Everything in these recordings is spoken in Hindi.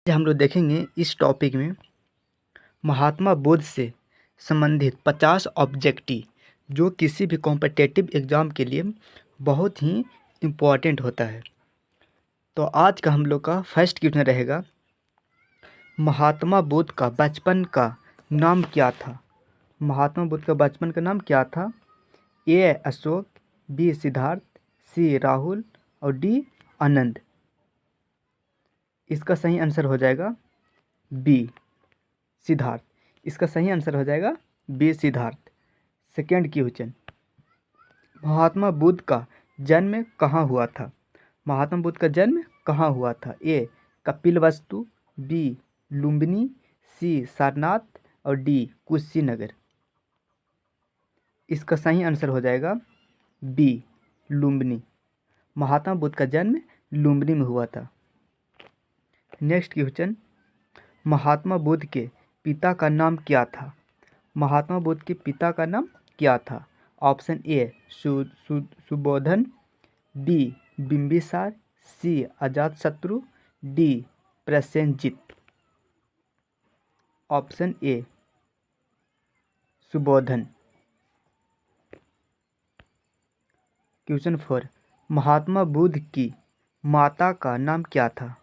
हम लोग देखेंगे इस टॉपिक में महात्मा बुद्ध से संबंधित 50 ऑब्जेक्टिव जो किसी भी कॉम्पिटिटिव एग्ज़ाम के लिए बहुत ही इम्पोर्टेंट होता है। तो आज का हम लोग का फर्स्ट क्वेश्चन रहेगा, महात्मा बुद्ध का बचपन का नाम क्या था? महात्मा बुद्ध का बचपन का नाम क्या था? ए अशोक, बी सिद्धार्थ, सी राहुल और डी आनंद। इसका सही आंसर हो जाएगा बी सिद्धार्थ। इसका सही आंसर हो जाएगा B Siddharth. Second question, Mahatma Buddha का जन्म कहाँ हुआ था? महात्मा बुद्ध का जन्म कहाँ हुआ था? ए कपिलवस्तु, बी लुम्बिनी, सी सारनाथ और डी कुशीनगर। इसका सही आंसर हो जाएगा बी लुम्बिनी। महात्मा बुद्ध का जन्म लुम्बिनी में हुआ था। नेक्स्ट क्वेश्चन, महात्मा बुद्ध के पिता का नाम क्या था? महात्मा बुद्ध के पिता का नाम क्या था? Option A Subodhan, B Bimbisara, C Ajatashatru, D Prasenjit. Option A Subodhan. Question 4, Mahatma Buddha की माता का नाम क्या था?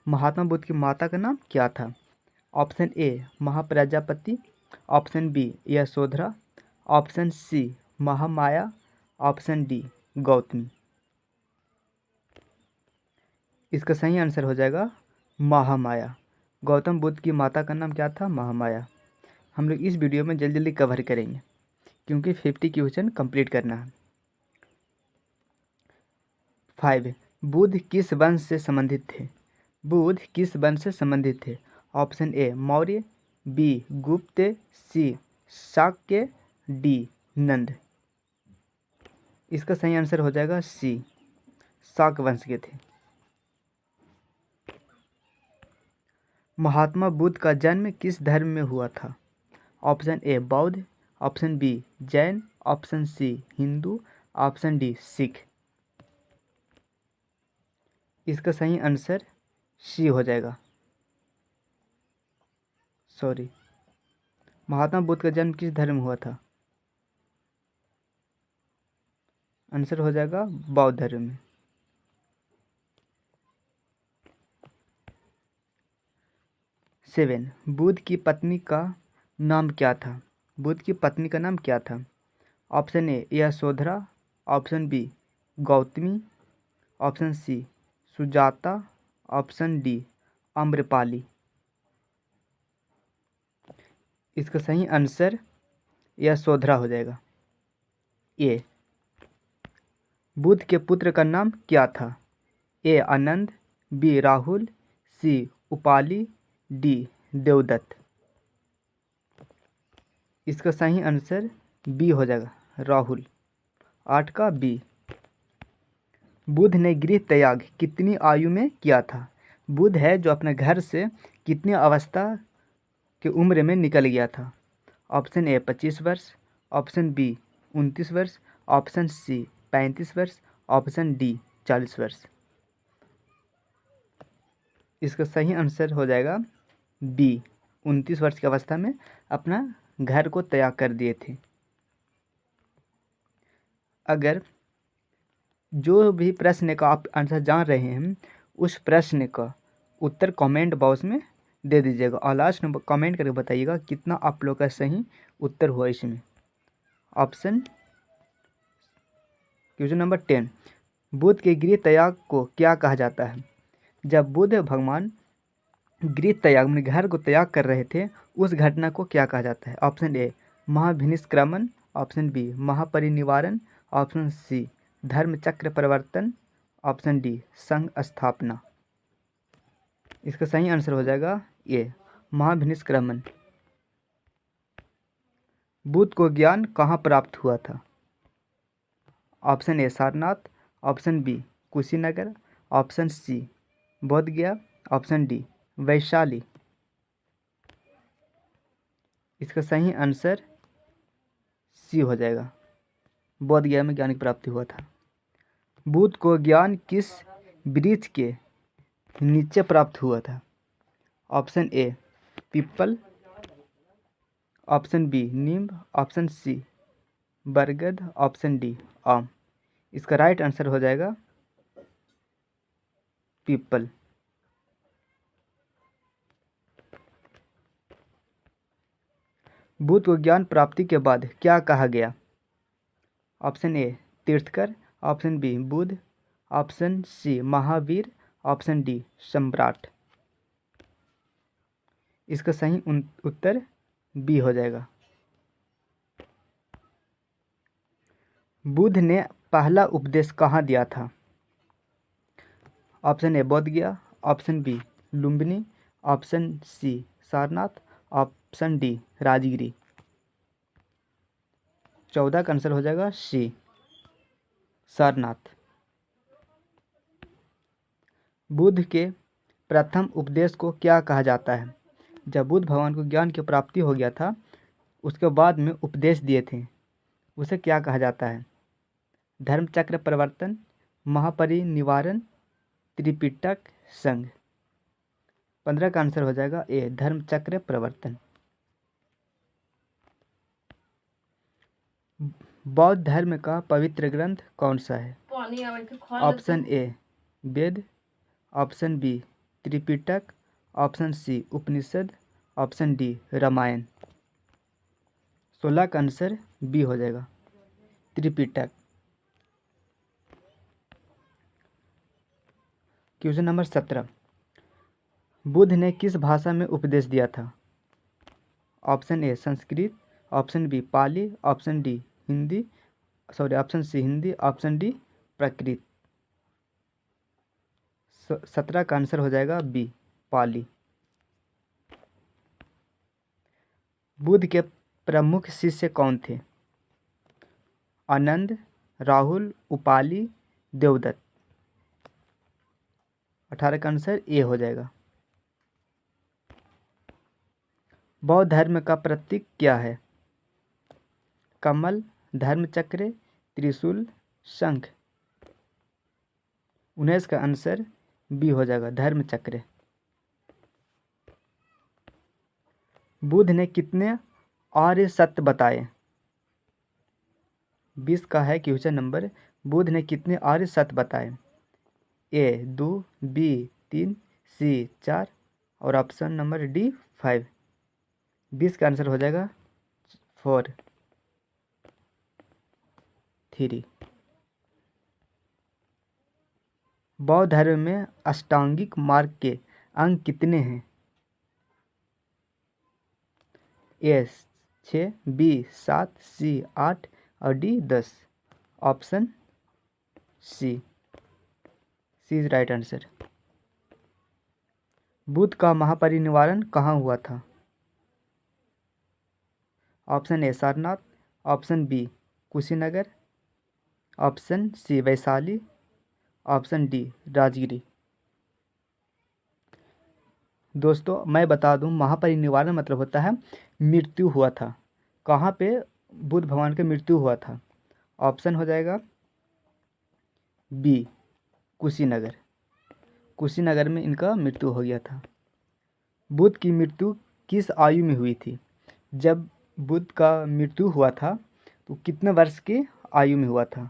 महात्मा बुद्ध की माता का नाम क्या था? Option A Mahaprajapati, option B Yashodhara, option C Mahamaya, option D Gautami. इसका सही आंसर हो जाएगा महामाया। गौतम बुद्ध की माता का नाम क्या था? महामाया। हम लोग इस वीडियो में जल्दी जल्दी कवर करेंगे क्योंकि 50 क्वेश्चन कंप्लीट करना है। 5, बुद्ध किस वंश से संबंधित थे? बुद्ध किस वंश से संबंधित थे? ऑप्शन ए मौर्य, बी गुप्त, सी शाक्य, डी नंद। इसका सही आंसर हो जाएगा सी शाक वंश के थे। महात्मा बुद्ध का जन्म किस धर्म में हुआ था? ऑप्शन ए बौद्ध, option B Jain, option C Hindu, option D Sikh. इसका सही आंसर सी हो जाएगा। महात्मा बुद्ध का जन्म किस धर्म में हुआ था? आंसर हो जाएगा बौद्ध धर्म में। 7, बुद्ध की पत्नी का नाम क्या था? बुद्ध की पत्नी का नाम क्या था? Option A Yashodhara, option B Gautami, option C Sujata, option D Amrapali. इसका सही आंसर यशोधरा हो जाएगा। ए, बुद्ध के पुत्र का नाम क्या था? ए आनंद, बी राहुल, सी उपाली, डी देवदत्त। इसका सही आंसर बी हो जाएगा राहुल। 8 का बी। बुद्ध ने गृह त्याग कितनी आयु में किया था? बुद्ध है जो अपने घर से कितनी अवस्था की उम्र में निकल गया था? ऑप्शन ए 25 वर्ष, ऑप्शन बी 29 वर्ष, ऑप्शन सी 35 वर्ष, ऑप्शन डी 40 वर्ष। इसका सही आंसर हो जाएगा बी 29 वर्ष की अवस्था में अपना घर को त्याग कर दिए थे। अगर जो भी प्रश्न का आप आंसर जान रहे हैं उस प्रश्न का उत्तर कमेंट बॉक्स में दे दीजिएगा और लास्ट में कमेंट करके बताइएगा कितना आप लोग का सही उत्तर हुआ इसमें। क्वेश्चन नंबर 10, बुद्ध के गृह त्याग को क्या कहा जाता है? जब बुद्ध भगवान गृह त्याग में घर को त्याग कर रहे थे उस घटना को क्या कहा जाता है? ऑप्शन ए महाभिनिष्क्रमण, ऑप्शन बी महापरिनिवारण, ऑप्शन सी धर्म चक्र परिवर्तन, ऑप्शन डी संघ स्थापना। इसका सही आंसर हो जाएगा ए महाभिनिष्क्रमण। बुद्ध को ज्ञान कहाँ प्राप्त हुआ था? Option A Sarnath, option B Kushinagar, option C Bodh Gaya, option D Vaishali. इसका सही आंसर सी हो जाएगा, बोध गया में ज्ञान की प्राप्ति हुआ था। बुद्ध को ज्ञान किस वृक्ष के नीचे प्राप्त हुआ था? ऑप्शन ए पीपल, ऑप्शन बी नीम, ऑप्शन सी बरगद, ऑप्शन डी आम। इसका राइट आंसर हो जाएगा पीपल। बुद्ध को ज्ञान प्राप्ति के बाद क्या कहा गया? ऑप्शन ए तीर्थकर, option B Buddha, option C Mahavir, option D सम्राट। इसका सही उत्तर बी हो जाएगा। बुद्ध ने पहला उपदेश कहाँ दिया था? Option A Bodh Gaya, option B Lumbini, option C Sarnath, option D Rajgiri. 14 का आंसर हो जाएगा सी सारनाथ। बुद्ध के प्रथम उपदेश को क्या कहा जाता है? जब बुद्ध भगवान को ज्ञान की प्राप्ति हो गया था, उसके बाद में उपदेश दिए थे, उसे क्या कहा जाता है? धर्मचक्र प्रवर्तन, महापरिनिर्वाण, त्रिपिटक संघ। 15 का आंसर हो जाएगा ए धर्मचक्र प्रवर्तन। बौद्ध धर्म का पवित्र ग्रंथ कौन सा है? Option A Veda, option B Tripitaka, option C Upanishad, option D Ramayana. 16 का आंसर बी हो जाएगा त्रिपिटक। क्वेश्चन नंबर 17, बुद्ध ने किस भाषा में उपदेश दिया था? Option A Sanskrit, option B Pali, option D Hindi, option C Hindi, option D Prakrit. 17 का आंसर हो जाएगा बी पाली। बुद्ध के प्रमुख शिष्य कौन थे? आनंद, राहुल, उपाली, देवदत्त। 18 का आंसर ए हो जाएगा। बौद्ध धर्म का प्रतीक क्या है? कमल, धर्मचक्र, त्रिशूल, शंख। 19 का आंसर बी हो जाएगा धर्मचक्र। बुद्ध ने कितने आर्य सत्य बताए? 20 का है क्वेश्चन नंबर। बुद्ध ने कितने आर्य सत्य बताए? ए 2, बी 3, सी 4 और ऑप्शन नंबर डी 5। 20 का आंसर हो जाएगा 4 3। बौद्ध धर्म में अष्टांगिक मार्ग के अंग कितने हैं? ए 6, बी 7, सी 8 और D 10। Option C is right answer. Buddha का महापरिनिर्वाण कहाँ हुआ था? Option A Sarnath, option B Kushinagar, option C Vaishali, option D Rajgiri. दोस्तों मैं बता दूं, महापरिनिर्वाण मतलब होता है मृत्यु हुआ था। कहाँ पे बुद्ध भगवान की मृत्यु हुआ था? ऑप्शन हो जाएगा बी कुशीनगर। कुशीनगर में इनका मृत्यु हो गया था। बुद्ध की मृत्यु किस आयु में हुई थी? जब बुद्ध का मृत्यु हुआ था तो कितने वर्ष की आयु में हुआ था?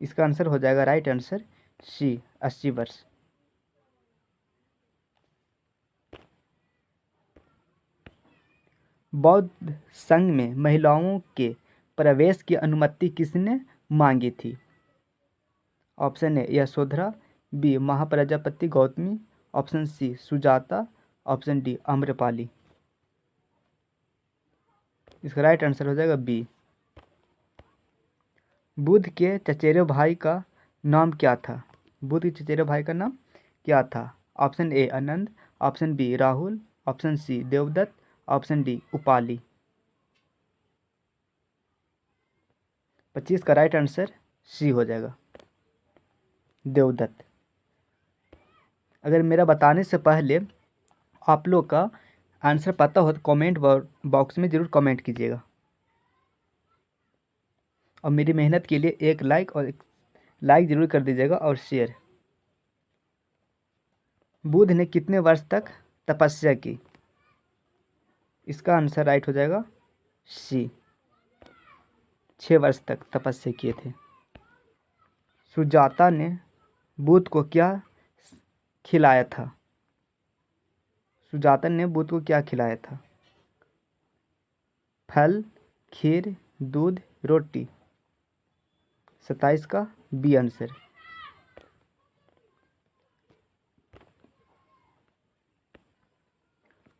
इसका आंसर हो जाएगा राइट आंसर सी 80 वर्ष। बौद्ध संघ में महिलाओं के प्रवेश की अनुमति किसने मांगी थी? Option A Yashodhara, B Mahaprajapati Gautami, option C Sujata, option D Amrapali. इसका राइट आंसर हो जाएगा बी। बुद्ध के चचेरे भाई का नाम क्या था? बुद्ध के चचेरे भाई का नाम क्या था? Option A Anand, option B Rahul, option C Devdutt, option D Upali. 25 का राइट आंसर सी हो जाएगा देवदत्त। अगर मेरा बताने से पहले आप लोग का आंसर पता हो तो कमेंट बॉक्स में ज़रूर कमेंट कीजिएगा और मेरी मेहनत के लिए एक लाइक ज़रूर कर दीजिएगा और शेयर। बुध ने कितने वर्ष तक तपस्या की? इसका आंसर राइट हो जाएगा सी, 6 वर्ष तक तपस्या किए थे। सुजाता ने बुध को क्या खिलाया था? सुजाता ने बुध को क्या खिलाया था? फल, खीर, दूध, रोटी। 27 का बी आंसर।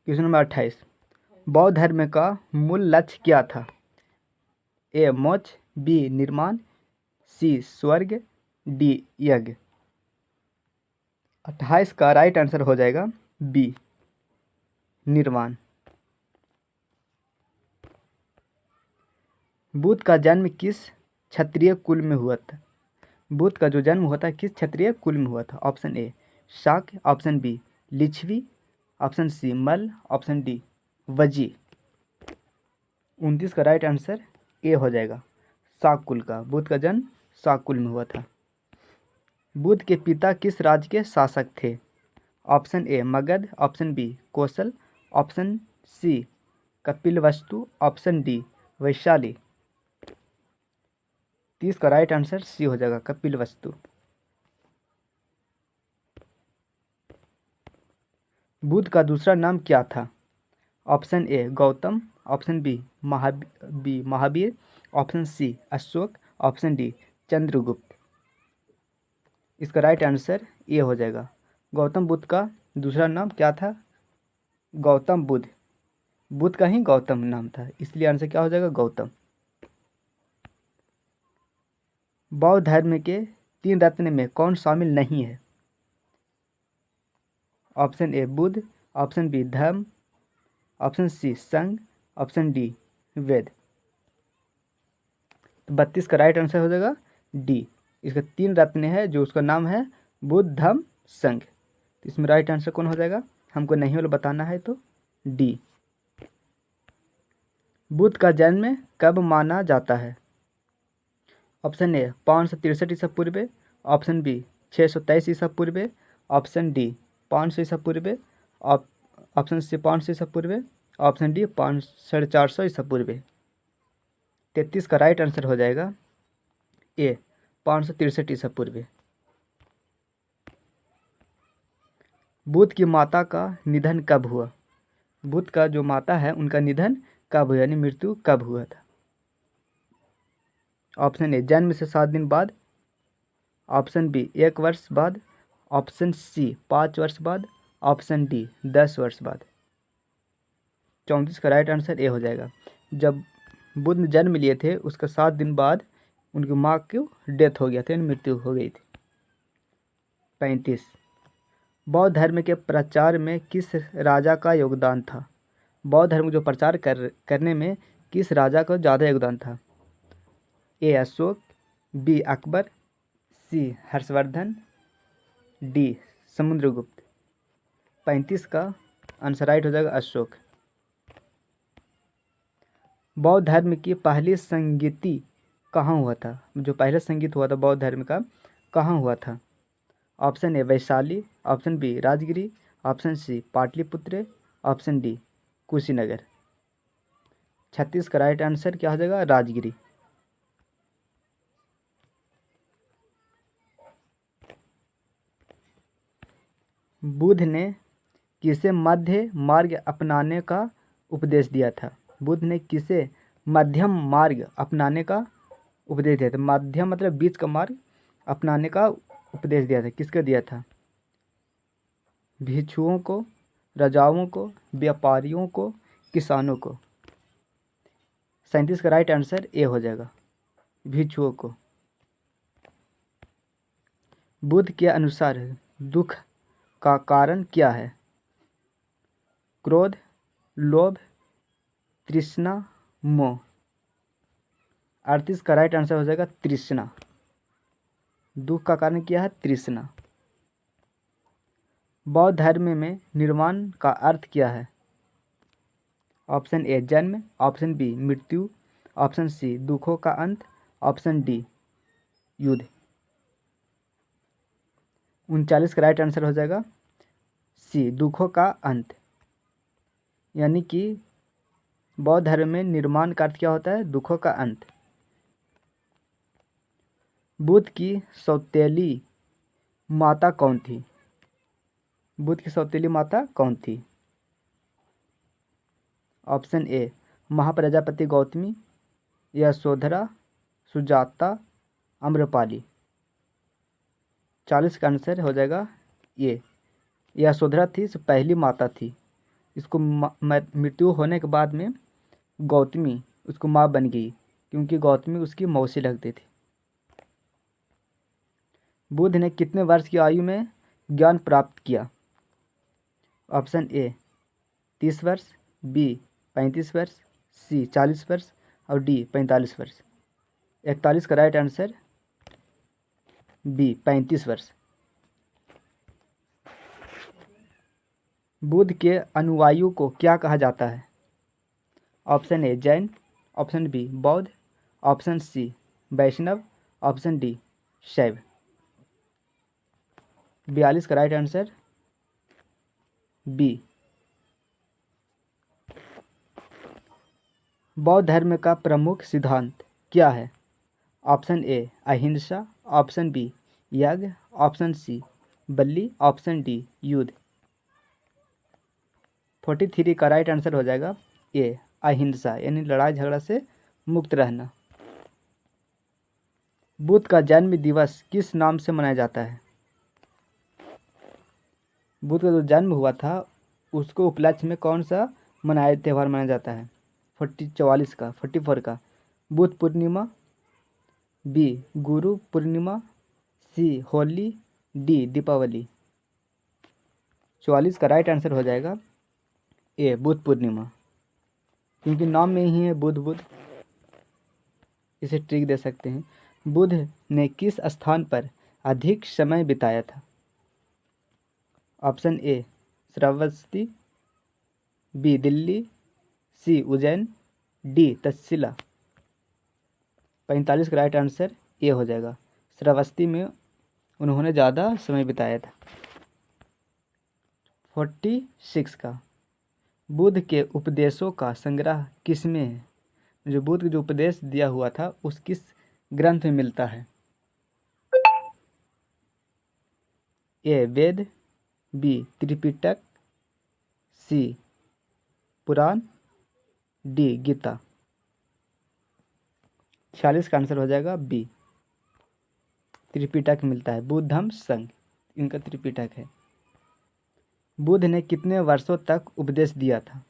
क्वेश्चन नंबर 28, बौद्ध धर्म का मूल लक्ष्य क्या था? ए मोक्ष, बी निर्माण, सी स्वर्ग, डी यज्ञ। 28 का राइट आंसर हो जाएगा बी निर्माण। बुद्ध का जन्म किस क्षत्रिय कुल में हुआ था? बुद्ध का जो जन्म हुआ था किस क्षत्रिय कुल में हुआ था? Option A Shakya, option B Lichchhavi, option C Malla, option D Vajji. 29 का राइट आंसर ए हो जाएगा, शाक कुल का। बुद्ध का जन्म शाक कुल में हुआ था। बुद्ध के पिता किस राज्य के शासक थे? Option A Magadh, option B Kaushal, option C Kapilvastu, option D Vaishali. 30 का राइट आंसर सी हो जाएगा, कपिलवस्तु। बुद्ध का दूसरा नाम क्या था? Option A Gautam, option B Mahavir, option C Ashok, option D Chandragupta. इसका राइट आंसर ए हो जाएगा, गौतम बुद्ध का दूसरा नाम क्या था? गौतम बुद्ध। बुद्ध का ही गौतम नाम था, इसलिए आंसर क्या हो जाएगा? गौतम। बौद्ध धर्म के 3 रत्न में कौन शामिल नहीं है? Option A Buddha, option B धर्म, ऑप्शन सी संघ, ऑप्शन डी वेद। 32 का राइट आंसर हो जाएगा डी। इसका 3 रत्न है जो उसका नाम है बुद्ध धम्म संघ। तो इसमें राइट आंसर कौन हो जाएगा? हमको नहीं वाला बताना है तो डी। बुद्ध का जन्म कब माना जाता है? ऑप्शन ए 563 ईसा पूर्व, ऑप्शन बी 623 ईसा पूर्व, ऑप्शन डी 500 ईसा पूर्व, ऑप्शन सी 500 ईसा पूर्व, ऑप्शन डी 450 ईसा पूर्व। 33 का राइट आंसर हो जाएगा ए 563 ईसा पूर्व। बुद्ध की माता का निधन कब हुआ? बुद्ध का जो माता है उनका निधन कब हुआ, यानी मृत्यु कब हुआ था? ऑप्शन ए जन्म से 7 दिन बाद, ऑप्शन बी 1 वर्ष बाद, ऑप्शन सी 5 वर्ष बाद, ऑप्शन डी 10 वर्ष बाद। 34 का राइट आंसर ए हो जाएगा, जब बुद्ध जन्म लिए थे उसका 7 दिन बाद उनकी माँ की डेथ हो गया था, यानी मृत्यु हो गई थी। 35, बौद्ध धर्म के प्रचार में किस राजा का योगदान था? बौद्ध धर्म जो प्रचार करने में किस राजा का ज़्यादा योगदान था? ए अशोक, बी अकबर, सी हर्षवर्धन, डी समुद्रगुप्त। 35 का आंसर राइट हो जाएगा अशोक। बौद्ध धर्म की पहली संगीति कहाँ हुआ था? जो पहला संगीत हुआ था बौद्ध धर्म का कहाँ हुआ था? Option A Vaishali, option B Rajgiri, option C Pataliputra, option D Kushinagar. 36 का राइट आंसर क्या हो जाएगा? राजगिरी। बुद्ध ने किसे मध्य मार्ग अपनाने का उपदेश दिया था? बुद्ध ने किसे मध्यम मार्ग अपनाने का उपदेश दिया था? मध्यम मतलब बीच का मार्ग अपनाने का उपदेश दिया था, किसको दिया था? भिक्षुओं को, राजाओं को, व्यापारियों को, किसानों को। 37 का राइट आंसर ए हो जाएगा, भिक्षुओं को। बुद्ध के अनुसार दुख का कारण क्या है? क्रोध, लोभ, तृष्णा, मोह। 38 का राइट आंसर हो जाएगा तृष्णा। दुख का कारण क्या है? तृष्णा। बौद्ध धर्म में निर्वाण का अर्थ क्या है? ऑप्शन ए जन्म, ऑप्शन बी मृत्यु, ऑप्शन सी दुखों का अंत, ऑप्शन डी युद्ध। 39 का राइट आंसर हो जाएगा सी दुखों का अंत, यानी कि बौद्ध धर्म में निर्माण का अर्थ क्या होता है? दुखों का अंत। बुद्ध की सौतेली माता कौन थी? बुद्ध की सौतेली माता कौन थी? Option A Mahaprajapati Gautami, Yashodhara, Sujata, Amrapali. 40 का आंसर हो जाएगा ये। यशोधरा थी, पहली माता थी। इसको मृत्यु होने के बाद में गौतमी उसको माँ बन गई, क्योंकि गौतमी उसकी मौसी लगती थी। बुद्ध ने कितने वर्ष की आयु में ज्ञान प्राप्त किया? ऑप्शन ए 30 वर्ष, बी 35 वर्ष, सी 40 वर्ष और डी 45 वर्ष। 41 का राइट आंसर बी 35 वर्ष। बुद्ध के अनुयायियों को क्या कहा जाता है? Option A Jain, option B बौद्ध, option C Vaishnav, option D Shaiv. 42 का राइट आंसर बी। बौद्ध धर्म का प्रमुख सिद्धांत क्या है? ऑप्शन ए अहिंसा, ऑप्शन बी यज्ञ, ऑप्शन सी बलि, ऑप्शन डी युद्ध। 43 का राइट आंसर हो जाएगा ए अहिंसा, यानी लड़ाई झगड़ा से मुक्त रहना। बुद्ध का जन्म दिवस किस नाम से मनाया जाता है? बुद्ध का जो जन्म हुआ था उसको उपलक्ष्य में कौन सा त्यौहार मनाया जाता है? 44 का बुद्ध पूर्णिमा, बी गुरु पूर्णिमा, सी होली, डी दीपावली। 44 का राइट आंसर हो जाएगा ए बुद्ध पूर्णिमा, क्योंकि नाम में ही है बुद्ध बुद्ध, इसे ट्रिक दे सकते हैं। बुद्ध ने किस स्थान पर अधिक समय बिताया था? Option A Shravasti, B Delhi, C Ujjain, D Taxila. 45 का राइट आंसर ए हो जाएगा, श्रावस्ती में उन्होंने ज़्यादा समय बिताया था। 46 का बुद्ध के उपदेशों का संग्रह किसमें है? जो बुद्ध जो उपदेश दिया हुआ था उस किस ग्रंथ में मिलता है? ए वेद, बी त्रिपिटक, सी पुराण, डी गीता। 46 का आंसर हो जाएगा बी त्रिपिटक मिलता है, बुद्धम संघ इनका त्रिपिटक है। बुद्ध ने कितने वर्षों तक उपदेश दिया था?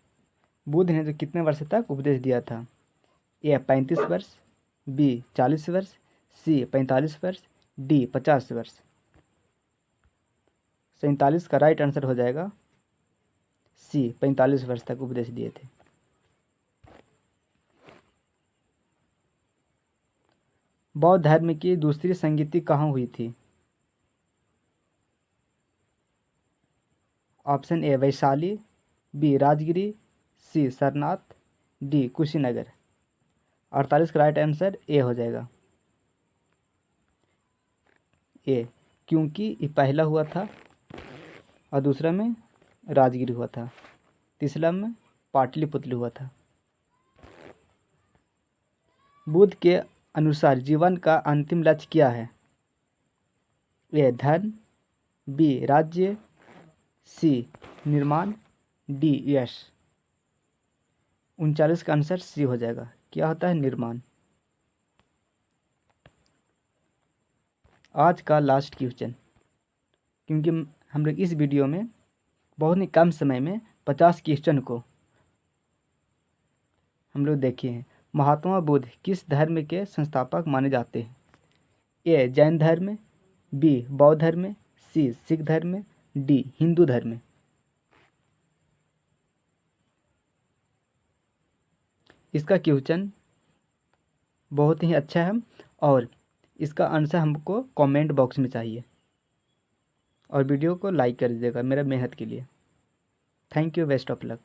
बुद्ध ने जो कितने वर्ष तक उपदेश दिया था? ए 35 वर्ष, बी 40 वर्ष, सी 45 वर्ष, डी 50 वर्ष। 47 का राइट आंसर हो जाएगा सी 45 वर्ष तक उपदेश दिए थे। बौद्ध धर्म की दूसरी संगीति कहाँ हुई थी? Option A Vaishali, B Rajgiri, C Sarnath, D Kushinagar. 48 का राइट आंसर ए हो जाएगा ए, क्योंकि ये पहला हुआ था और दूसरा में राजगिरी हुआ था, तीसरा में पाटलिपुत्र हुआ था। बुद्ध के अनुसार जीवन का अंतिम लक्ष्य क्या है? ए धन, बी राज्य, सी निर्माण, डी यश। 39 का आंसर सी हो जाएगा, क्या होता है? निर्माण। आज का लास्ट क्वेश्चन, क्योंकि हम लोग इस वीडियो में बहुत ही कम समय में 50 क्वेश्चन को हम लोग देखे हैं। महात्मा बुद्ध किस धर्म के संस्थापक माने जाते हैं? ए जैन धर्म, बी बौद्ध धर्म, सी सिख धर्म, डी हिंदू धर्म। इसका क्वेश्चन बहुत ही अच्छा है और इसका आंसर हमको कमेंट बॉक्स में चाहिए, और वीडियो को लाइक कर दीजिएगा मेरा मेहनत के लिए। Thank you, best of luck.